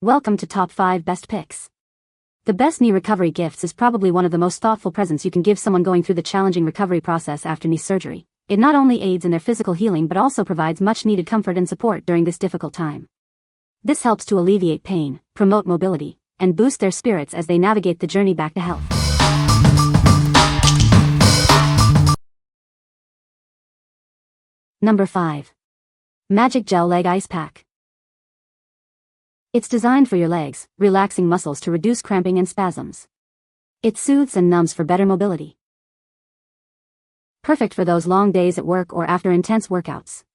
Welcome to Top 5 Best Picks. The best knee recovery gifts is probably one of the most thoughtful presents you can give someone going through the challenging recovery process after knee surgery. It not only aids in their physical healing but also provides much-needed comfort and support during this difficult time. This helps to alleviate pain, promote mobility, and boost their spirits as they navigate the journey back to health. Number 5. Magic Gel Leg Ice Pack. It's designed for your legs, relaxing muscles to reduce cramping and spasms. It soothes and numbs for better mobility. Perfect for those long days at work or after intense workouts.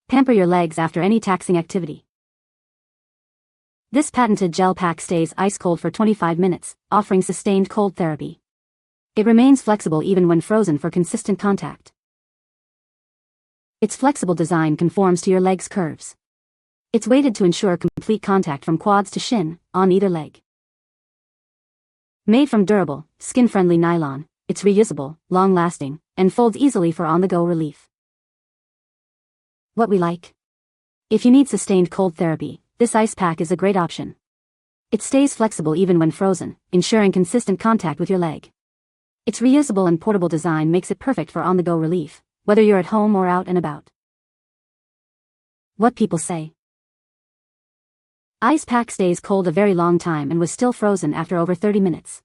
Pamper your legs after any taxing activity. This patented gel pack stays ice cold for 25 minutes, offering sustained cold therapy. It remains flexible even when frozen for consistent contact. Its flexible design conforms to your leg's curves. It's weighted to ensure complete contact from quads to shin, on either leg. Made from durable, skin-friendly nylon, it's reusable, long-lasting, and folds easily for on-the-go relief. What we like? If you need sustained cold therapy, this ice pack is a great option. It stays flexible even when frozen, ensuring consistent contact with your leg. Its reusable and portable design makes it perfect for on-the-go relief, whether you're at home or out and about. What people say. Ice pack stays cold a very long time and was still frozen after over 30 minutes.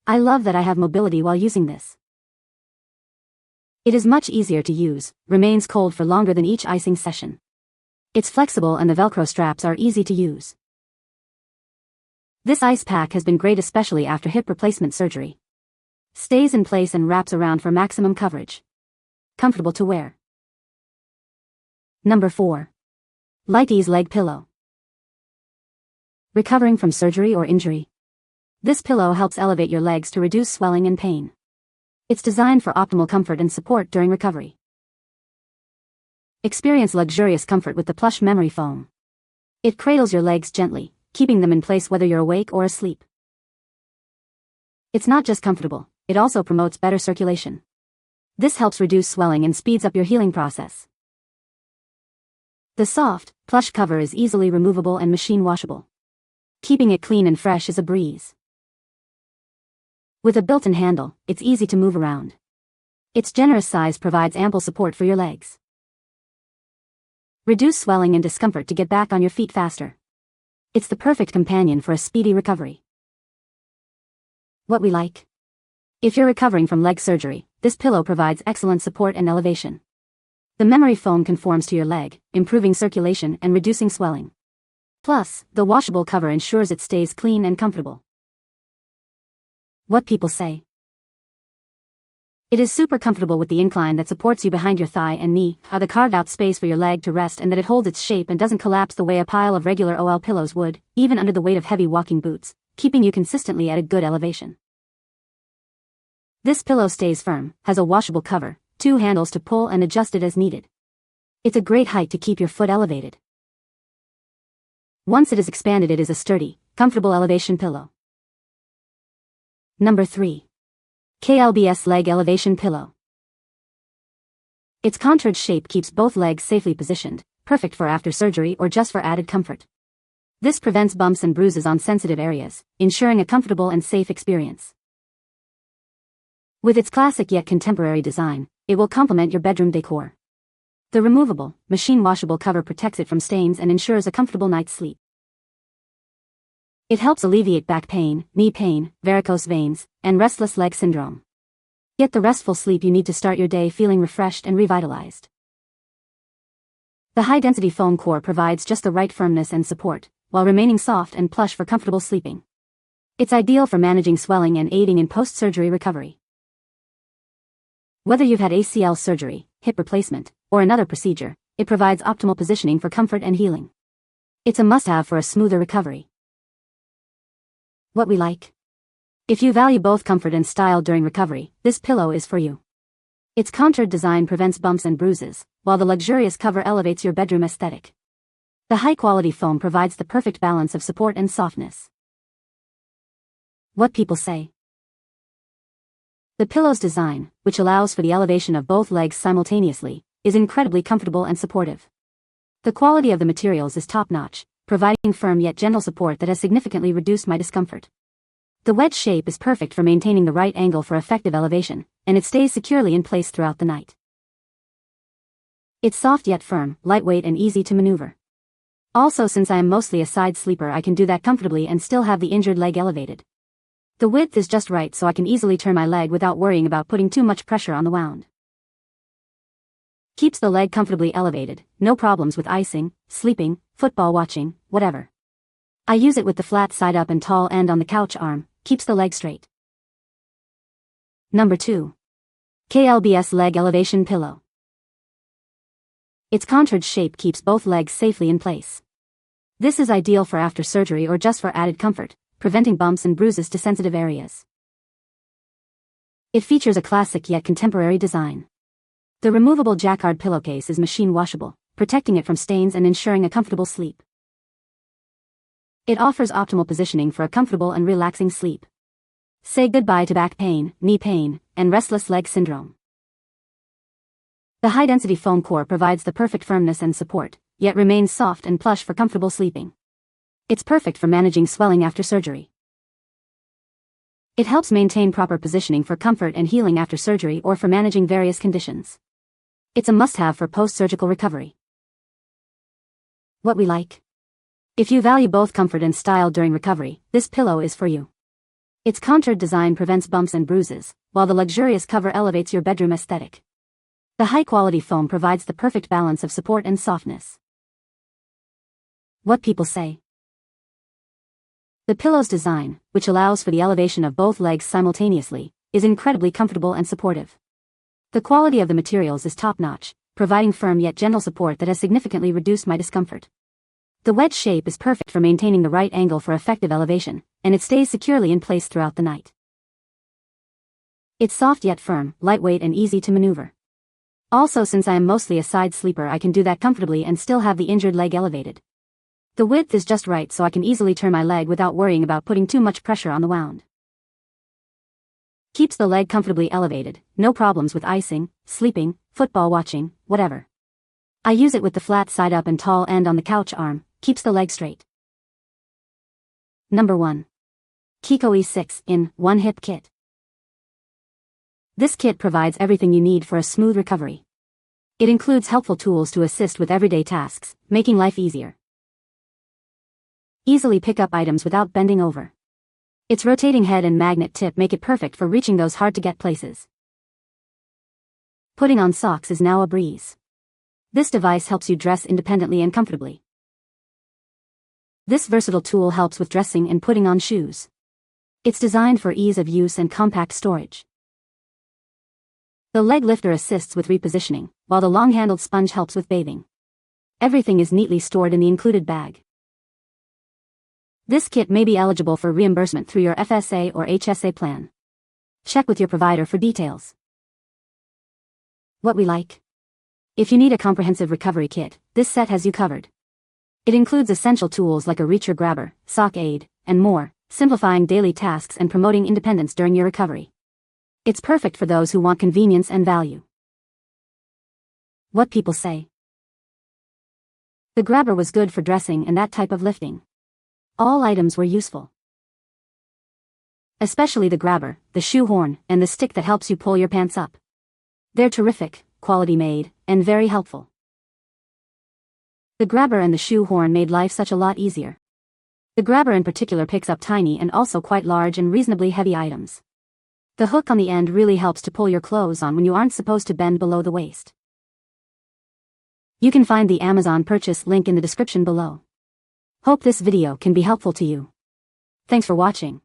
I love that I have mobility while using this. It is much easier to use, remains cold for longer than each icing session. It's flexible and the Velcro straps are easy to use. This ice pack has been great especially after hip replacement surgery. Stays in place and wraps around for maximum coverage. Comfortable to wear. Number 4. LightEase Leg Pillow. Recovering from surgery or injury? This pillow helps elevate your legs to reduce swelling and pain. It's designed for optimal comfort and support during recovery. Experience luxurious comfort with the plush memory foam. It cradles your legs gently, keeping them in place whether you're awake or asleep. It's not just comfortable, it also promotes better circulation. This helps reduce swelling and speeds up your healing process. The soft, plush cover is easily removable and machine washable. Keeping it clean and fresh is a breeze. With a built-in handle, it's easy to move around. Its generous size provides ample support for your legs. Reduce swelling and discomfort to get back on your feet faster. It's the perfect companion for a speedy recovery. What we like? If you're recovering from leg surgery, this pillow provides excellent support and elevation. The memory foam conforms to your leg, improving circulation and reducing swelling. Plus, the washable cover ensures it stays clean and comfortable. What people say. It is super comfortable with the incline that supports you behind your thigh and knee, the carved out space for your leg to rest and that it holds its shape and doesn't collapse the way a pile of regular OL pillows would, even under the weight of heavy walking boots, keeping you consistently at a good elevation. This pillow stays firm, has a washable cover, 2 handles to pull and adjust it as needed. It's a great height to keep your foot elevated. Once it is expanded, it is a sturdy, comfortable elevation pillow. Number 3. Kølbs Leg Elevation Pillow. Its contoured shape keeps both legs safely positioned, perfect for after surgery or just for added comfort. This prevents bumps and bruises on sensitive areas, ensuring a comfortable and safe experience. With its classic yet contemporary design, it will complement your bedroom decor. The removable, machine-washable cover protects it from stains and ensures a comfortable night's sleep. It helps alleviate back pain, knee pain, varicose veins, and restless leg syndrome. Get the restful sleep you need to start your day feeling refreshed and revitalized. The high-density foam core provides just the right firmness and support, while remaining soft and plush for comfortable sleeping. It's ideal for managing swelling and aiding in post-surgery recovery. Whether you've had ACL surgery, hip replacement, or another procedure, it provides optimal positioning for comfort and healing. It's a must-have for a smoother recovery. What we like? If you value both comfort and style during recovery, this pillow is for you. Its contoured design prevents bumps and bruises, while the luxurious cover elevates your bedroom aesthetic. The high-quality foam provides the perfect balance of support and softness. What people say. The pillow's design, which allows for the elevation of both legs simultaneously, is incredibly comfortable and supportive. The quality of the materials is top-notch, providing firm yet gentle support that has significantly reduced my discomfort. The wedge shape is perfect for maintaining the right angle for effective elevation, and it stays securely in place throughout the night. It's soft yet firm, lightweight and easy to maneuver. Also, since I am mostly a side sleeper, I can do that comfortably and still have the injured leg elevated. The width is just right so I can easily turn my leg without worrying about putting too much pressure on the wound. Keeps the leg comfortably elevated, no problems with icing, sleeping, football watching, whatever. I use it with the flat side up and tall end on the couch arm, keeps the leg straight. Number 2. Kølbs Leg Elevation Pillow. Its contoured shape keeps both legs safely in place. This is ideal for after surgery or just for added comfort, preventing bumps and bruises to sensitive areas. It features a classic yet contemporary design. The removable jacquard pillowcase is machine washable, protecting it from stains and ensuring a comfortable sleep. It offers optimal positioning for a comfortable and relaxing sleep. Say goodbye to back pain, knee pain, and restless leg syndrome. The high-density foam core provides the perfect firmness and support, yet remains soft and plush for comfortable sleeping. It's perfect for managing swelling after surgery. It helps maintain proper positioning for comfort and healing after surgery or for managing various conditions. It's a must-have for post-surgical recovery. What we like. If you value both comfort and style during recovery, this pillow is for you. Its contoured design prevents bumps and bruises, while the luxurious cover elevates your bedroom aesthetic. The high-quality foam provides the perfect balance of support and softness. What people say. The pillow's design, which allows for the elevation of both legs simultaneously, is incredibly comfortable and supportive. The quality of the materials is top-notch, providing firm yet gentle support that has significantly reduced my discomfort. The wedge shape is perfect for maintaining the right angle for effective elevation, and it stays securely in place throughout the night. It's soft yet firm, lightweight and easy to maneuver. Also, since I am mostly a side sleeper, I can do that comfortably and still have the injured leg elevated. The width is just right so I can easily turn my leg without worrying about putting too much pressure on the wound. Keeps the leg comfortably elevated, no problems with icing, sleeping, football watching, whatever. I use it with the flat side up and tall end on the couch arm, keeps the leg straight. Number 1. Kekoy 6-in-1 Hip Kit. This kit provides everything you need for a smooth recovery. It includes helpful tools to assist with everyday tasks, making life easier. Easily pick up items without bending over. Its rotating head and magnet tip make it perfect for reaching those hard-to-get places. Putting on socks is now a breeze. This device helps you dress independently and comfortably. This versatile tool helps with dressing and putting on shoes. It's designed for ease of use and compact storage. The leg lifter assists with repositioning, while the long-handled sponge helps with bathing. Everything is neatly stored in the included bag. This kit may be eligible for reimbursement through your FSA or HSA plan. Check with your provider for details. What we like. If you need a comprehensive recovery kit, this set has you covered. It includes essential tools like a reacher grabber, sock aid, and more, simplifying daily tasks and promoting independence during your recovery. It's perfect for those who want convenience and value. What people say. The grabber was good for dressing and that type of lifting. All items were useful. Especially the grabber, the shoe horn, and the stick that helps you pull your pants up. They're terrific, quality made, and very helpful. The grabber and the shoe horn made life such a lot easier. The grabber in particular picks up tiny and also quite large and reasonably heavy items. The hook on the end really helps to pull your clothes on when you aren't supposed to bend below the waist. You can find the Amazon purchase link in the description below. Hope this video can be helpful to you. Thanks for watching.